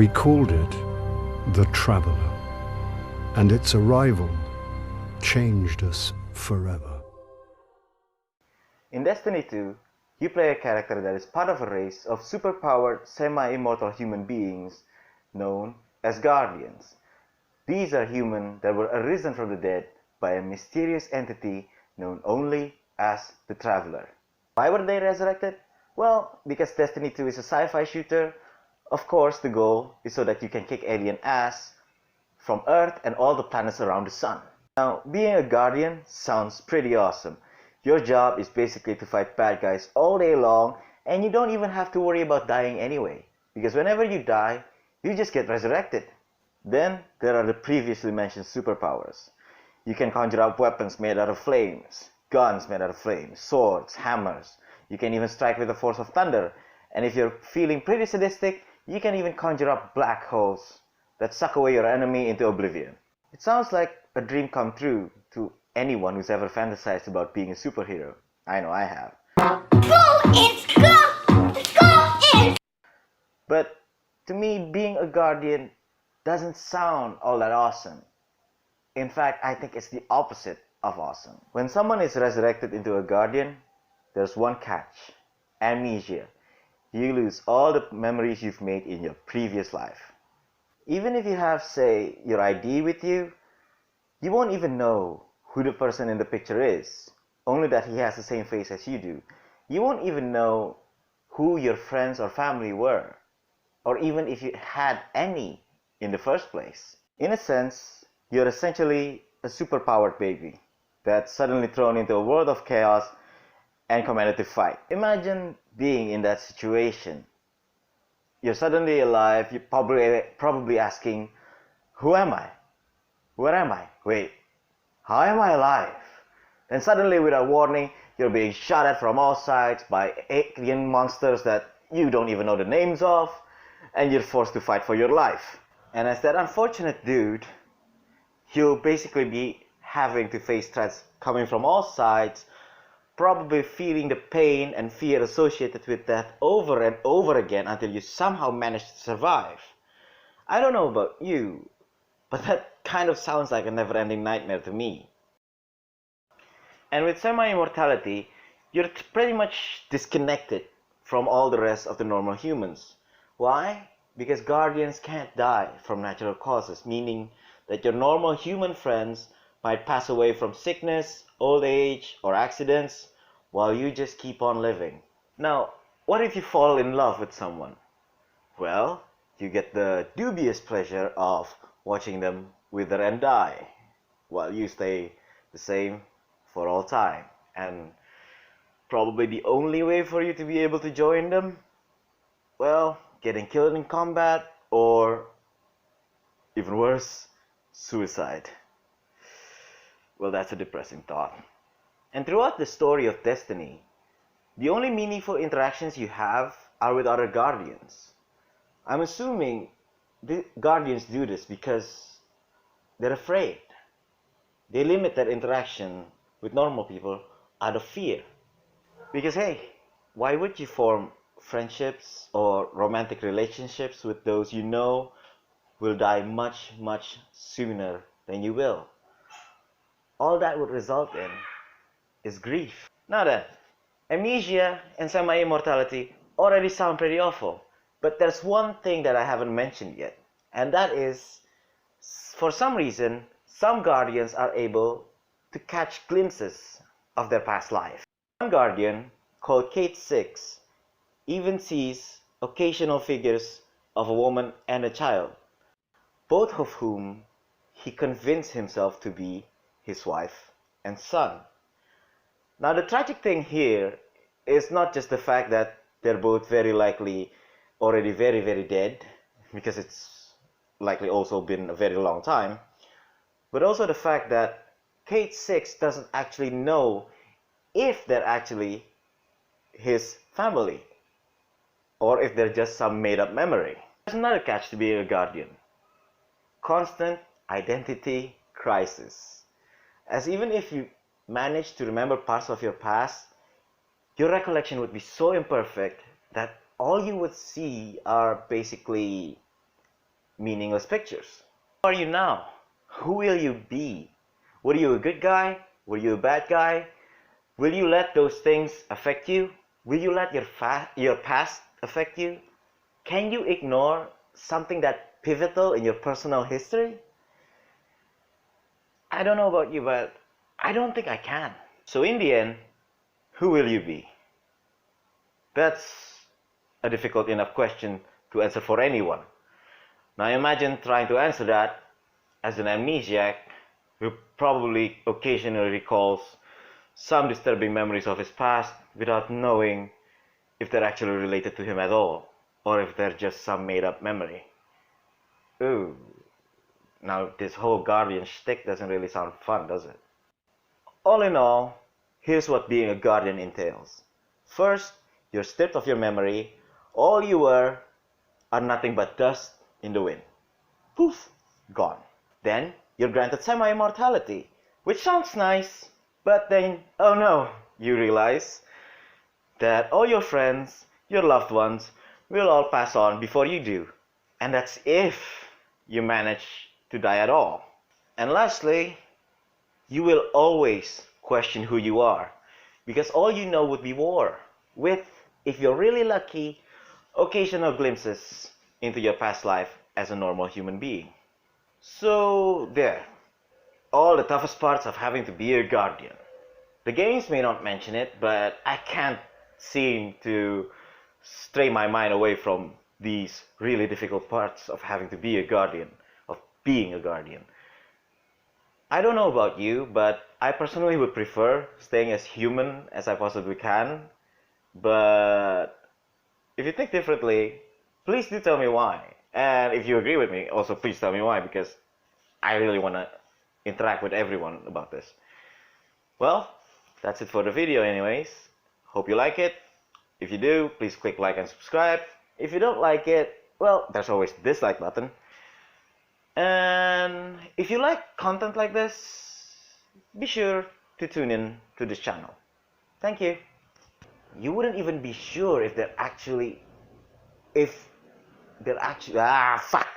We called it the Traveler, and its arrival changed us forever. In Destiny 2, you play a character that is part of a race of superpowered, semi-immortal human beings known as Guardians. These are human that were arisen from the dead by a mysterious entity known only as the Traveler. Why were they resurrected? Well, because Destiny 2 is a sci-fi shooter. Of course, the goal is so that you can kick alien ass from Earth and all the planets around the sun. Now, being a Guardian sounds pretty awesome. Your job is basically to fight bad guys all day long, and you don't even have to worry about dying anyway, because whenever you die, you just get resurrected. Then, there are the previously mentioned superpowers. You can conjure up weapons made out of flames, guns made out of flames, swords, hammers. You can even strike with the force of thunder, and if you're feeling pretty sadistic, you can even conjure up black holes that suck away your enemy into oblivion. It sounds like a dream come true to anyone who's ever fantasized about being a superhero. I know I have. But to me, being a Guardian doesn't sound all that awesome. In fact, I think it's the opposite of awesome. When someone is resurrected into a Guardian, there's one catch: amnesia. You lose all the memories you've made in your previous life. Even if you have, say, your ID with you, you won't even know who the person in the picture is, only that he has the same face as you do. You won't even know who your friends or family were, or even if you had any in the first place. In a sense, you're essentially a superpowered baby that's suddenly thrown into a world of chaos and commanded to fight. Imagine being in that situation. You're suddenly alive, you're probably asking, who am I? Where am I? Wait, how am I alive? Then suddenly, without warning, you're being shot at from all sides by alien monsters that you don't even know the names of, and you're forced to fight for your life. And as that unfortunate dude, you'll basically be having to face threats coming from all sides, probably feeling the pain and fear associated with that over and over again until you somehow manage to survive. I don't know about you, but that kind of sounds like a never-ending nightmare to me. And with semi-immortality, you're pretty much disconnected from all the rest of the normal humans. Why? Because Guardians can't die from natural causes, meaning that your normal human friends might pass away from sickness, old age, or accidents, while you just keep on living. Now, what if you fall in love with someone? Well, you get the dubious pleasure of watching them wither and die, while you stay the same for all time. And probably the only way for you to be able to join them, well, getting killed in combat, or even worse, suicide. Well, that's a depressing thought. And throughout the story of Destiny, the only meaningful interactions you have are with other Guardians. I'm assuming the Guardians do this because they're afraid. They limit their interaction with normal people out of fear. Because hey, why would you form friendships or romantic relationships with those you know will die much, much sooner than you will? All that would result in is grief. Now then, amnesia and semi-immortality already sound pretty awful, but there's one thing that I haven't mentioned yet, and that is, for some reason, some Guardians are able to catch glimpses of their past life. One Guardian, called Kate 6, even sees occasional figures of a woman and a child, both of whom he convinced himself to be his wife and son. Now, the tragic thing here is not just the fact that they're both very likely already very, very dead, because it's likely also been a very long time, but also the fact that Kate 6 doesn't actually know if they're actually his family, or if they're just some made-up memory. There's another catch to being a Guardian: constant identity crisis. As even if you manage to remember parts of your past, your recollection would be so imperfect that all you would see are basically meaningless pictures. Who are you now? Who will you be? Were you a good guy? Were you a bad guy? Will you let those things affect you? Will you let your past affect you? Can you ignore something that's pivotal in your personal history? I don't know about you, but I don't think I can. So in the end, who will you be? That's a difficult enough question to answer for anyone. Now imagine trying to answer that as an amnesiac who probably occasionally recalls some disturbing memories of his past without knowing if they're actually related to him at all, or if they're just some made-up memory. Ooh, now this whole guardian shtick doesn't really sound fun, does it? All in all, here's what being a guardian entails. First, you're stripped of your memory. All you were are nothing but dust in the wind. Poof, gone. Then, you're granted semi-immortality, which sounds nice, but then, oh no, you realize that all your friends, your loved ones, will all pass on before you do. And that's if you manage to die at all. And lastly, you will always question who you are, because all you know would be war, with, if you're really lucky, occasional glimpses into your past life as a normal human being. So there, all the toughest parts of having to be a guardian. The games may not mention it, but I can't seem to stray my mind away from these really difficult parts of having to be a guardian, of being a guardian. I don't know about you, but I personally would prefer staying as human as I possibly can. But if you think differently, please do tell me why. And if you agree with me, also please tell me why, because I really want to interact with everyone about this. Well, that's it for the video anyways. Hope you like it. If you do, please click like and subscribe. If you don't like it, well, there's always the dislike button. And if you like content like this, be sure to tune in to this channel. Thank you. You wouldn't even be sure if they're actually, fuck.